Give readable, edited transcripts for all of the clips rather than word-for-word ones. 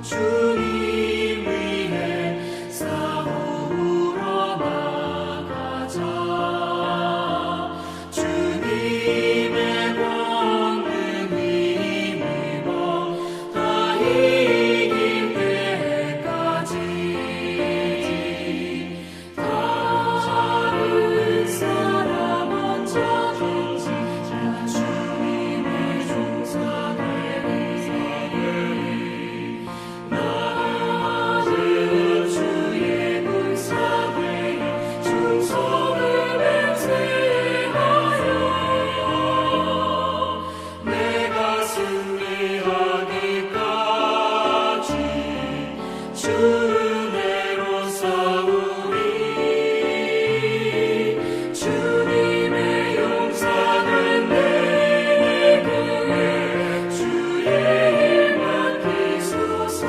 주님 위해 싸우러 나가자. 주님의 권능 힘입어 다 이길 때까지 다른 사람 언제든지 나 주님의 종사되리. 나는 주의 군사되어 충성을 맹세하여 내가 승리하기까지 주 은혜로 싸우리. 주님의 용사는 내게 주의 일 맡기소서.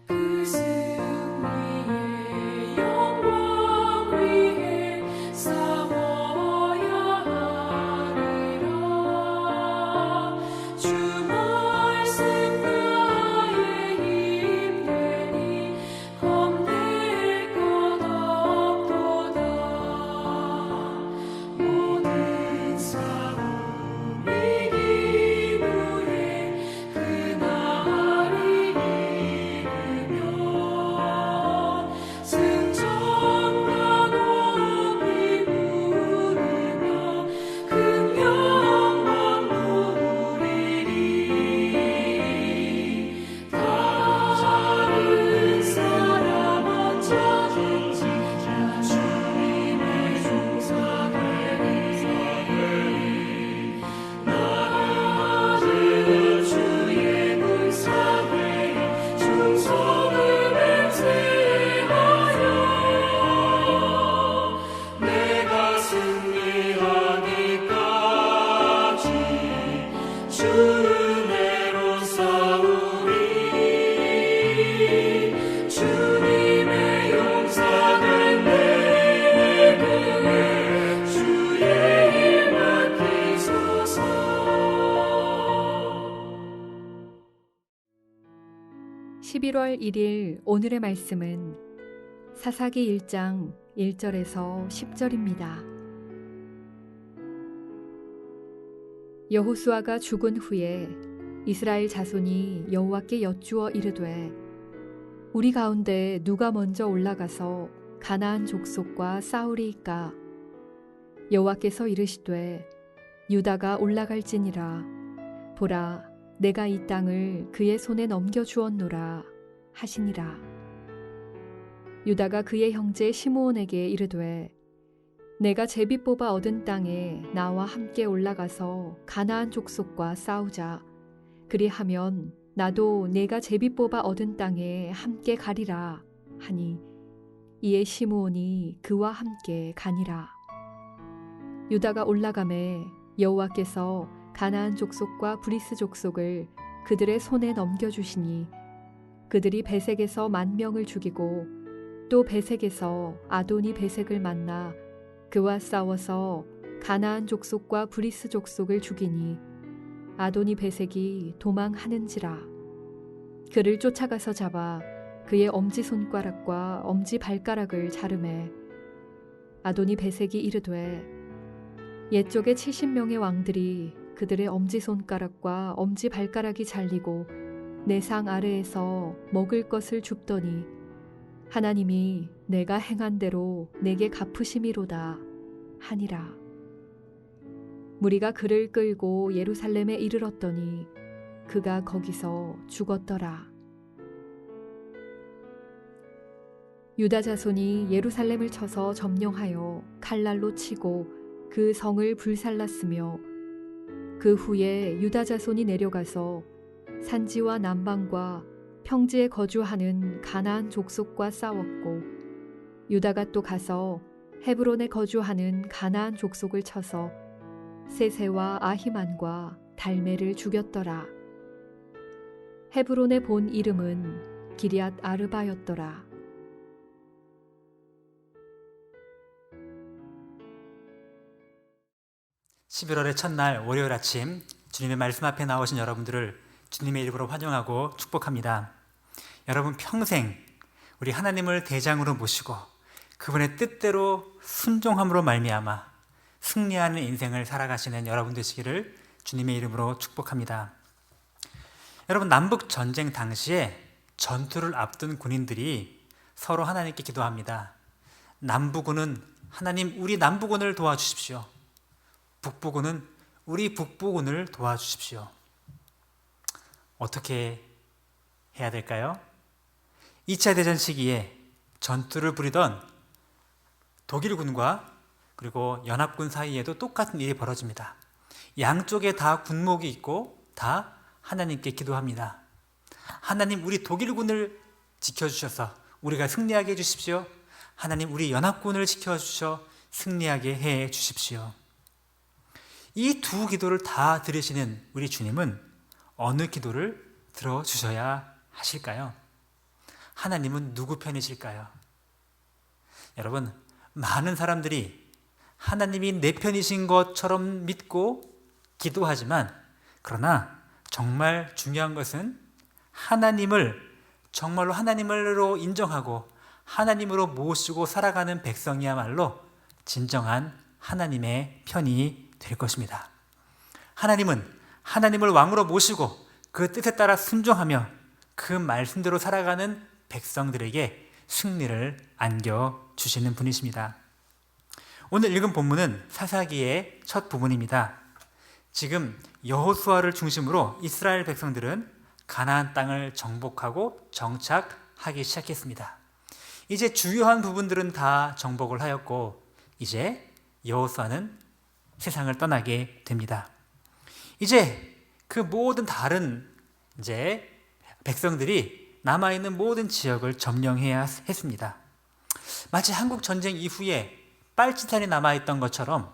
그 승리의 영광 위해 싸워야 하리라. 주 말씀 나의 힘 되니 겁낼 것 없도다. 모든 싸움 이긴 후에 그날이 이르면 승천과 높이 부르며 큰 영광 누리리. 다른 사람 언제든지 나 주님의 종사되리. 나는 주의 군사되어 충성을 맹세하여 내가 승리하기까지 주 은혜로 싸우리. 주님의 용사는 내게 주의 일 맡기소서. 11월 1일 오늘의 말씀은 사사기 1장 1절에서 10절입니다. 여호수아가 죽은 후에 이스라엘 자손이 여호와께 여쭈어 이르되 우리 가운데 누가 먼저 올라가서 가나안 족속과 싸우리이까? 여호와께서 이르시되 유다가 올라갈지니라. 보라, 내가 이 땅을 그의 손에 넘겨주었노라 하시니라. 유다가 그의 형제 시므온에게 이르되 내가 제비 뽑아 얻은 땅에 나와 함께 올라가서 가나안 족속과 싸우자. 그리하면 나도 내가 제비 뽑아 얻은 땅에 함께 가리라 하니 이에 시므온이 그와 함께 가니라. 유다가 올라가매 여호와께서 가나안 족속과 브리스 족속을 그들의 손에 넘겨주시니 그들이 베색에서 10,000명을 죽이고 또 베색에서 아도니 베색을 만나 그와 싸워서 가나안 족속과 브리스 족속을 죽이니 아도니 베색이 도망하는지라. 그를 쫓아가서 잡아 그의 엄지손가락과 엄지발가락을 자르매 아도니 베색이 이르되 옛적에 70명의 왕들이 그들의 엄지손가락과 엄지발가락이 잘리고 내 상 아래에서 먹을 것을 줍더니 하나님이 내가 행한 대로 내게 갚으심이로다 하니라. 무리가 그를 끌고 예루살렘에 이르렀더니 그가 거기서 죽었더라. 유다 자손이 예루살렘을 쳐서 점령하여 칼날로 치고 그 성을 불살랐으며 그 후에 유다 자손이 내려가서 산지와 남방과 평지에 거주하는 가나안 족속과 싸웠고 유다가 또 가서 헤브론에 거주하는 가나안 족속을 쳐서 세세와 아히만과 달메를 죽였더라. 헤브론의 본 이름은 기럇 아르바였더라. (11월의) 첫날 월요일 아침 주님의 말씀 앞에 나오신 여러분들을 주님의 이름으로 환영하고 축복합니다. 여러분, 평생 우리 하나님을 대장으로 모시고 그분의 뜻대로 순종함으로 말미암아 승리하는 인생을 살아가시는 여러분 되시기를 주님의 이름으로 축복합니다. 여러분, 남북 전쟁 당시에 전투를 앞둔 군인들이 서로 하나님께 기도합니다. 남부군은 하나님, 우리 남부군을 도와주십시오. 북부군은 우리 북부군을 도와주십시오. 어떻게 해야 될까요? 2차 대전 시기에 전투를 벌이던 독일군과 그리고 연합군 사이에도 똑같은 일이 벌어집니다. 양쪽에 다 군목이 있고 다 하나님께 기도합니다. 하나님, 우리 독일군을 지켜주셔서 우리가 승리하게 해주십시오. 하나님, 우리 연합군을 지켜주셔 승리하게 해 주십시오. 이 두 기도를 다 들으시는 우리 주님은 어느 기도를 들어주셔야 하실까요? 하나님은 누구 편이실까요? 여러분, 많은 사람들이 하나님이 내 편이신 것처럼 믿고 기도하지만, 그러나 정말 중요한 것은 하나님을 정말로 하나님으로 인정하고 하나님으로 모시고 살아가는 백성이야말로 진정한 하나님의 편이 될 것입니다. 하나님은 하나님을 왕으로 모시고 그 뜻에 따라 순종하며 그 말씀대로 살아가는 백성들에게 승리를 안겨주시는 분이십니다. 오늘 읽은 본문은 사사기의 첫 부분입니다. 지금 여호수아를 중심으로 이스라엘 백성들은 가나안 땅을 정복하고 정착하기 시작했습니다. 이제 주요한 부분들은 다 정복을 하였고 이제 여호수아는 세상을 떠나게 됩니다. 이제 그 모든 다른 백성들이 남아있는 모든 지역을 점령해야 했습니다. 마치 한국 전쟁 이후에 빨치산이 남아있던 것처럼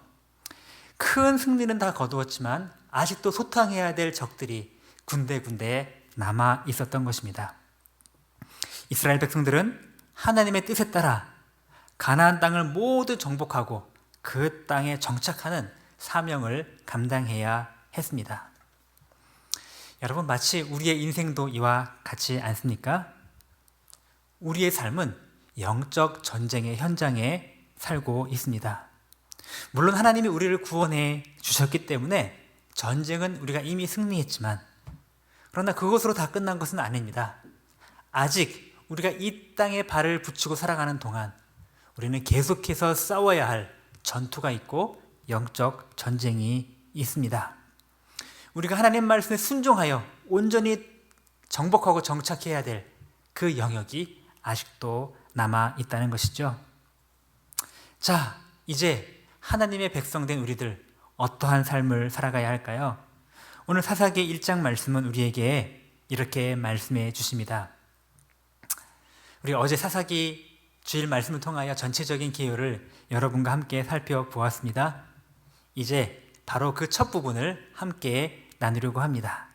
큰 승리는 다 거두었지만 아직도 소탕해야 될 적들이 군데군데 남아 있었던 것입니다. 이스라엘 백성들은 하나님의 뜻에 따라 가나안 땅을 모두 정복하고 그 땅에 정착하는 사명을 감당해야 했습니다. 여러분, 마치 우리의 인생도 이와 같지 않습니까? 우리의 삶은 영적 전쟁의 현장에 살고 있습니다. 물론 하나님이 우리를 구원해 주셨기 때문에 전쟁은 우리가 이미 승리했지만, 그러나 그것으로 다 끝난 것은 아닙니다. 아직 우리가 이 땅에 발을 붙이고 살아가는 동안 우리는 계속해서 싸워야 할 전투가 있고 영적 전쟁이 있습니다. 우리가 하나님 말씀에 순종하여 온전히 정복하고 정착해야 될 그 영역이 아직도 남아 있다는 것이죠. 자, 이제 하나님의 백성된 우리들 어떠한 삶을 살아가야 할까요? 오늘 사사기 1장 말씀은 우리에게 이렇게 말씀해 주십니다. 우리 어제 사사기 주일 말씀을 통하여 전체적인 기요를 여러분과 함께 살펴보았습니다. 이제 바로 그 첫 부분을 함께 나누려고 합니다.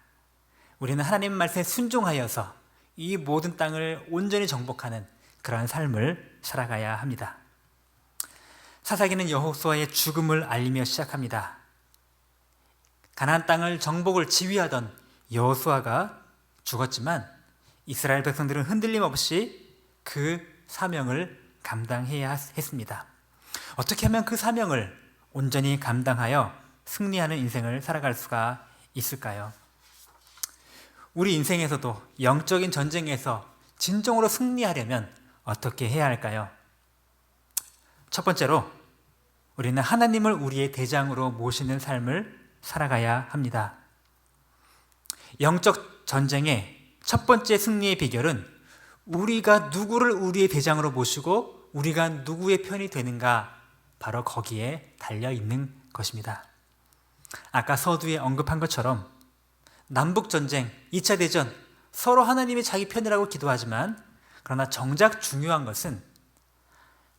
우리는 하나님 말씀에 순종하여서 이 모든 땅을 온전히 정복하는 그러한 삶을 살아가야 합니다. 사사기는 여호수아의 죽음을 알리며 시작합니다. 가나안 땅을 정복을 지휘하던 여호수아가 죽었지만 이스라엘 백성들은 흔들림 없이 그 사명을 감당해야 했습니다. 어떻게 하면 그 사명을 온전히 감당하여 승리하는 인생을 살아갈 수가 있을까요? 우리 인생에서도 영적인 전쟁에서 진정으로 승리하려면 어떻게 해야 할까요? 첫 번째로 우리는 하나님을 우리의 대장으로 모시는 삶을 살아가야 합니다. 영적 전쟁의 첫 번째 승리의 비결은 우리가 누구를 우리의 대장으로 모시고 우리가 누구의 편이 되는가, 바로 거기에 달려 있는 것입니다. 아까 서두에 언급한 것처럼 남북전쟁, 2차 대전, 서로 하나님이 자기 편이라고 기도하지만 그러나 정작 중요한 것은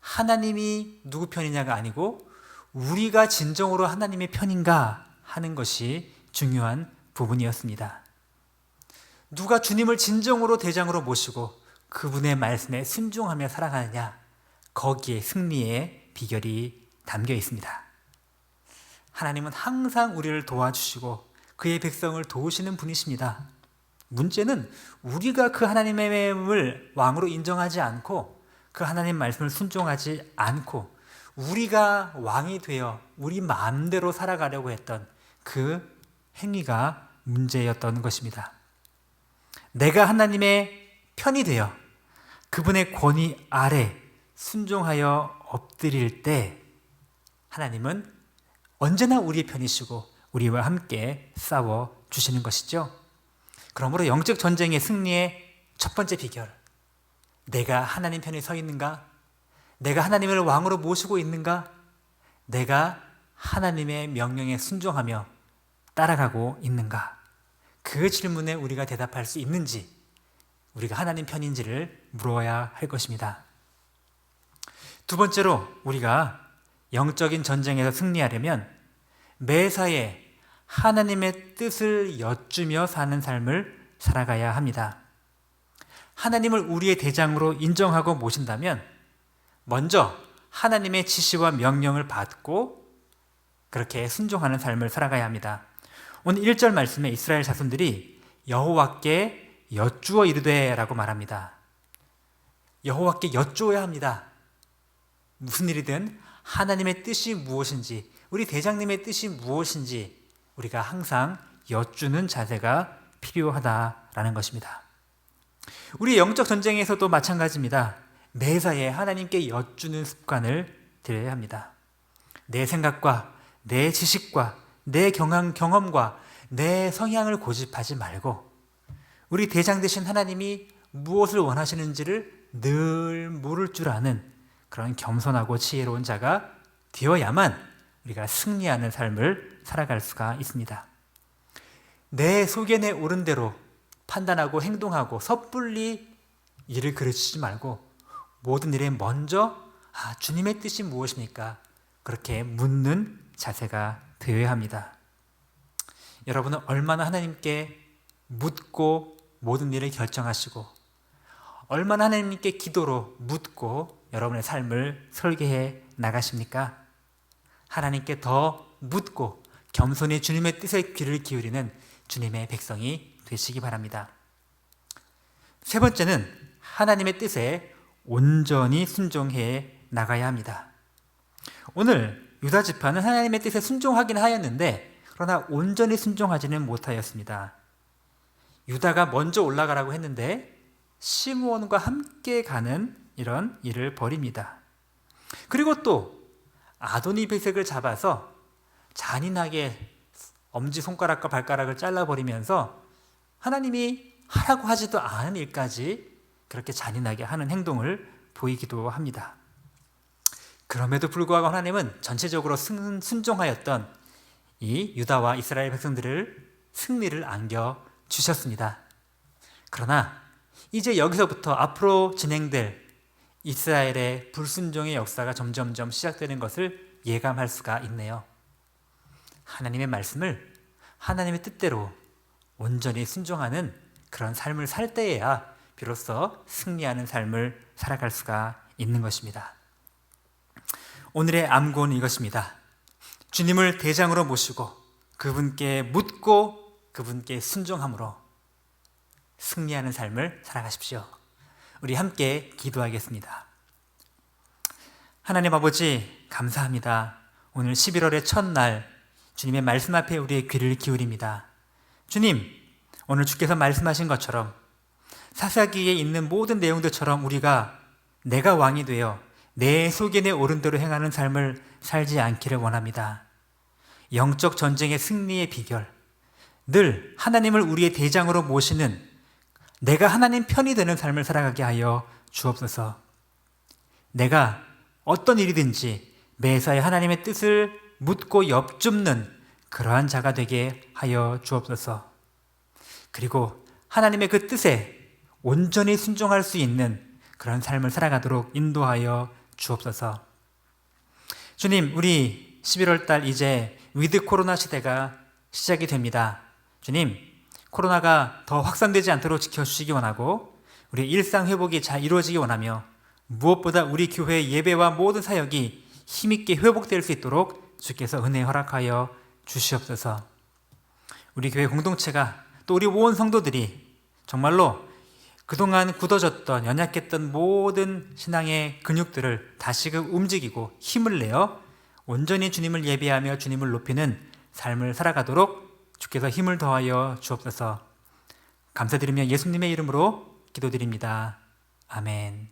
하나님이 누구 편이냐가 아니고 우리가 진정으로 하나님의 편인가 하는 것이 중요한 부분이었습니다. 누가 주님을 진정으로 대장으로 모시고 그분의 말씀에 순종하며 살아가느냐, 거기에 승리의 비결이 담겨 있습니다. 하나님은 항상 우리를 도와주시고 그의 백성을 도우시는 분이십니다. 문제는 우리가 그 하나님을 왕으로 인정하지 않고 그 하나님 말씀을 순종하지 않고 우리가 왕이 되어 우리 마음대로 살아가려고 했던 그 행위가 문제였던 것입니다. 내가 하나님의 편이 되어 그분의 권위 아래 순종하여 엎드릴 때 하나님은 언제나 우리의 편이시고 우리와 함께 싸워 주시는 것이죠. 그러므로 영적 전쟁의 승리의 첫 번째 비결, 내가 하나님 편에 서 있는가? 내가 하나님을 왕으로 모시고 있는가? 내가 하나님의 명령에 순종하며 따라가고 있는가? 그 질문에 우리가 대답할 수 있는지, 우리가 하나님 편인지를 물어야 할 것입니다. 두 번째로 우리가 영적인 전쟁에서 승리하려면 매사에 하나님의 뜻을 여쭈며 사는 삶을 살아가야 합니다. 하나님을 우리의 대장으로 인정하고 모신다면 먼저 하나님의 지시와 명령을 받고 그렇게 순종하는 삶을 살아가야 합니다. 오늘 1절 말씀에 이스라엘 자손들이 여호와께 여쭈어 이르되 라고 말합니다. 여호와께 여쭈어야 합니다. 무슨 일이든 하나님의 뜻이 무엇인지, 우리 대장님의 뜻이 무엇인지 우리가 항상 여쭈는 자세가 필요하다라는 것입니다. 우리 영적 전쟁에서도 마찬가지입니다. 매사에 하나님께 여쭈는 습관을 들여야 합니다. 내 생각과 내 지식과 내 경험과 내 성향을 고집하지 말고 우리 대장 되신 하나님이 무엇을 원하시는지를 늘 물을 줄 아는 그런 겸손하고 지혜로운 자가 되어야만 우리가 승리하는 삶을 살아갈 수가 있습니다. 내 속에 내 옳은 대로 판단하고 행동하고 섣불리 일을 그르치지 말고 모든 일에 먼저 주님의 뜻이 무엇입니까? 그렇게 묻는 자세가 되어야 합니다. 여러분은 얼마나 하나님께 묻고 모든 일을 결정하시고 얼마나 하나님께 기도로 묻고 여러분의 삶을 설계해 나가십니까? 하나님께 더 묻고 겸손히 주님의 뜻에 귀를 기울이는 주님의 백성이 되시기 바랍니다. 세 번째는 하나님의 뜻에 온전히 순종해 나가야 합니다. 오늘 유다 지파는 하나님의 뜻에 순종하긴 하였는데 그러나 온전히 순종하지는 못하였습니다. 유다가 먼저 올라가라고 했는데 시므온과 함께 가는 이런 일을 벌입니다. 그리고 또 아도니베섹을 잡아서 잔인하게 엄지손가락과 발가락을 잘라버리면서 하나님이 하라고 하지도 않은 일까지 그렇게 잔인하게 하는 행동을 보이기도 합니다. 그럼에도 불구하고 하나님은 전체적으로 순종하였던 이 유다와 이스라엘 백성들을 승리를 안겨주셨습니다. 그러나 이제 여기서부터 앞으로 진행될 이스라엘의 불순종의 역사가 점점점 시작되는 것을 예감할 수가 있네요. 하나님의 말씀을 하나님의 뜻대로 온전히 순종하는 그런 삶을 살 때에야 비로소 승리하는 삶을 살아갈 수가 있는 것입니다. 오늘의 암고는 이것입니다. 주님을 대장으로 모시고 그분께 묻고 그분께 순종함으로 승리하는 삶을 살아가십시오. 우리 함께 기도하겠습니다. 하나님 아버지 감사합니다. 오늘 11월의 첫날 주님의 말씀 앞에 우리의 귀를 기울입니다. 주님, 오늘 주께서 말씀하신 것처럼 사사기에 있는 모든 내용들처럼 우리가 내가 왕이 되어 내 속에 내 옳은 대로 행하는 삶을 살지 않기를 원합니다. 영적 전쟁의 승리의 비결, 늘 하나님을 우리의 대장으로 모시는 내가 하나님 편이 되는 삶을 살아가게 하여 주옵소서. 내가 어떤 일이든지 매사에 하나님의 뜻을 묻고 엽줍는 그러한 자가 되게 하여 주옵소서. 그리고 하나님의 그 뜻에 온전히 순종할 수 있는 그런 삶을 살아가도록 인도하여 주옵소서. 주님, 우리 11월 달 이제 위드 코로나 시대가 시작이 됩니다. 주님, 코로나가 더 확산되지 않도록 지켜주시기 원하고 우리 일상 회복이 잘 이루어지기 원하며 무엇보다 우리 교회의 예배와 모든 사역이 힘있게 회복될 수 있도록 주께서 은혜 허락하여 주시옵소서. 우리 교회 공동체가 또 우리 온 성도들이 정말로 그동안 굳어졌던 연약했던 모든 신앙의 근육들을 다시금 움직이고 힘을 내어 온전히 주님을 예배하며 주님을 높이는 삶을 살아가도록 주께서 힘을 더하여 주옵소서. 감사드리며 예수님의 이름으로 기도드립니다. 아멘.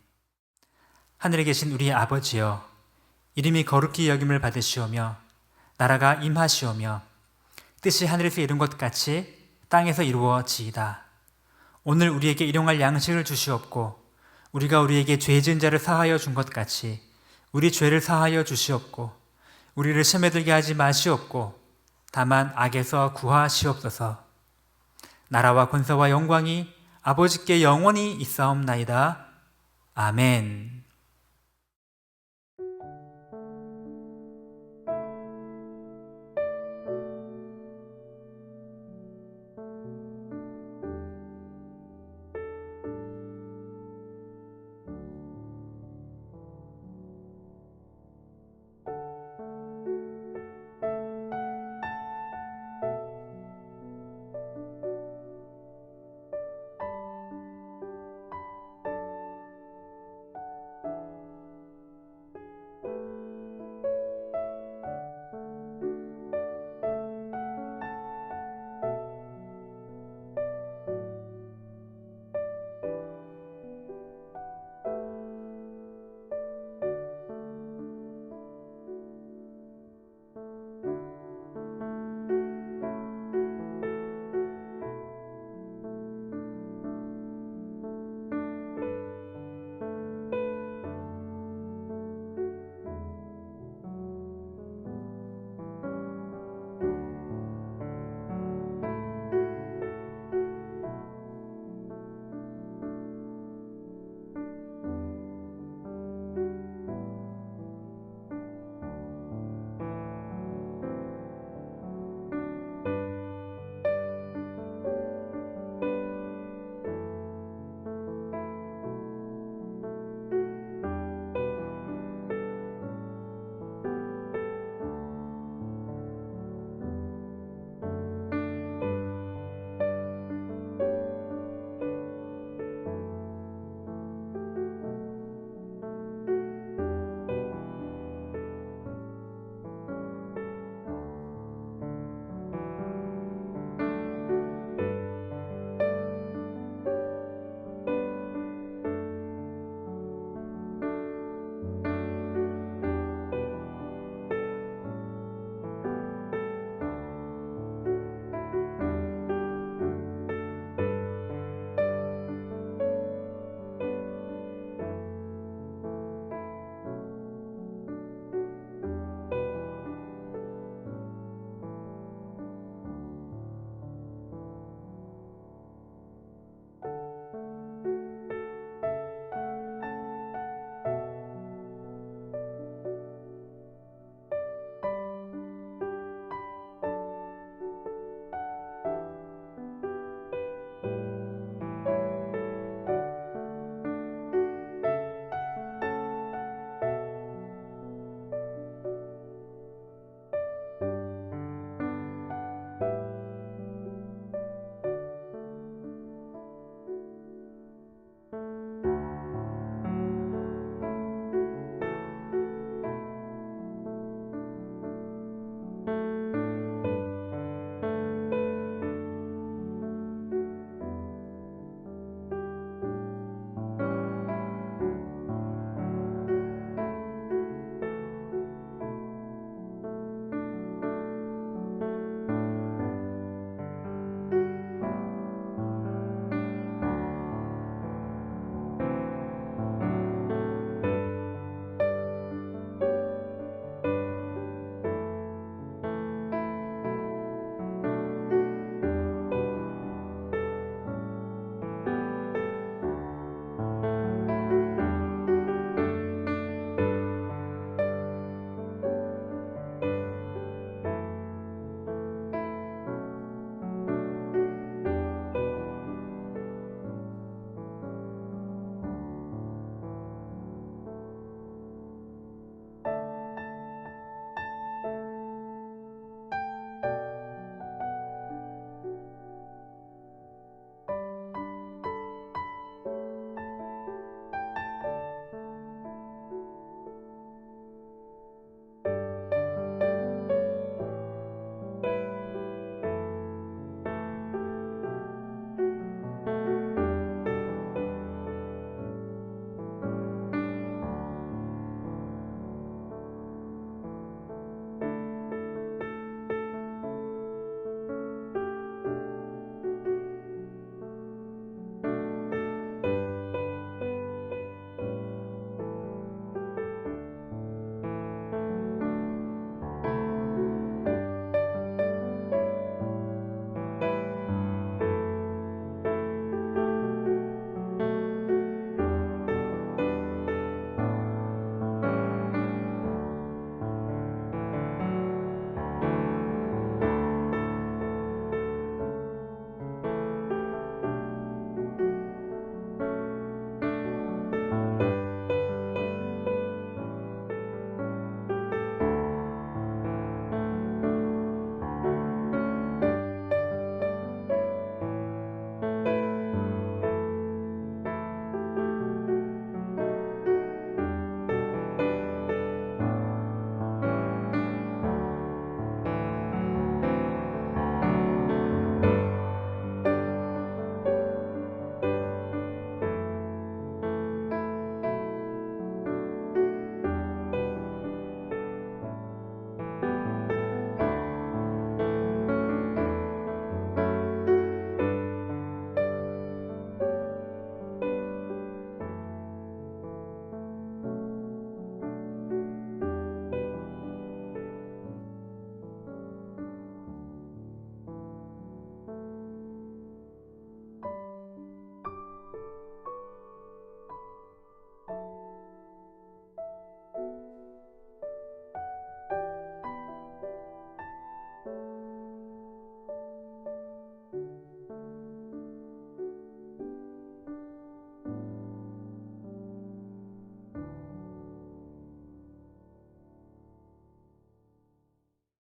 하늘에 계신 우리 아버지여, 이름이 거룩히 여김을 받으시오며 나라가 임하시오며 뜻이 하늘에서 이룬 것 같이 땅에서 이루어지이다. 오늘 우리에게 일용할 양식을 주시옵고 우리가 우리에게 죄 지은 자를 사하여 준 것 같이 우리 죄를 사하여 주시옵고 우리를 시험에 들게 하지 마시옵고 다만 악에서 구하시옵소서. 나라와 권세와 영광이 아버지께 영원히 있사옵나이다. 아멘.